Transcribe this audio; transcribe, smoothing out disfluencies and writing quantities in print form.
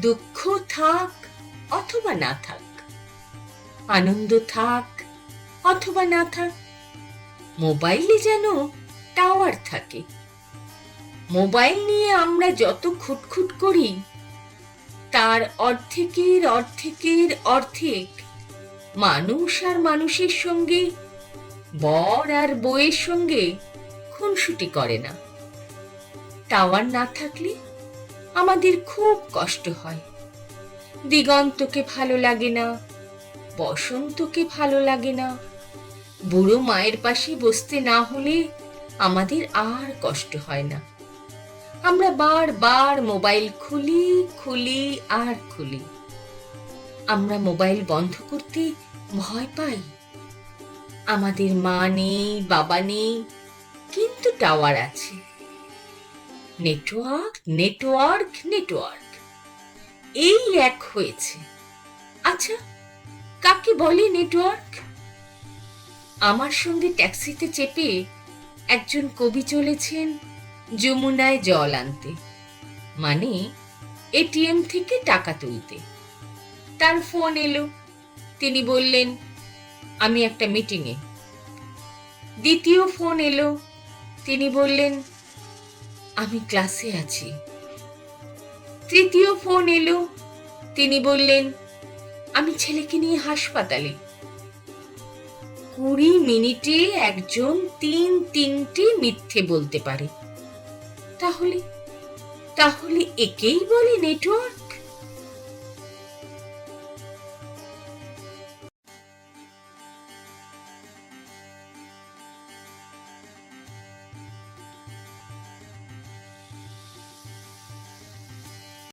দুঃখ থাক অথবা না থাক, আনন্দ থাক অথবা না থাক, মোবাইলে যেন টাওয়ার থাকে। মোবাইল নিয়ে আমরা যত খুটখুট করি, তার অর্ধেকের অর্ধেকের অর্ধেক মানুষ আর মানুষের সঙ্গে, বর আর বউয়ের সঙ্গে খুনসুটি করে না। টাওয়ার না থাকলে আমাদের খুব কষ্ট হয়। দিগন্তকে ভালো লাগে না, বসন্তকে ভালো লাগে না। বুড়ো মায়ের পাশে বসতে না হলে আমাদের আর কষ্ট হয় না। আমরা বারবার মোবাইল খুলি খুলি আর খুলি। আমরা মোবাইল বন্ধ করতে ভয় পাই। আমাদের মা নেই, বাবা নেই, কিন্তু টাওয়ার আছে। নেটওয়ার্ক নেটওয়ার্ক নেটওয়ার্ক, এই এক হয়েছে। আচ্ছা, কাকে বলে নেটওয়ার্ক? আমার সঙ্গে ট্যাক্সিতে চেপে একজন কবি চলেছেন যমুনায় জল আনতে, মানে এটিএম থেকে টাকা তুলতে। তার ফোন এলো, তিনি বললেন আমি একটা মিটিংয়ে। দ্বিতীয় ফোন এলো, তিনি বললেন আমি ক্লাসে আছি। তৃতীয় ফোন এলো, তিনি বললেন আমি ছেলেকে নিয়ে হাসপাতালে। 20 মিনিটে একজন 3টি মিথ্যে বলতে পারে। তাহলে তাহলে একেই বলে নেটওয়ার্ক।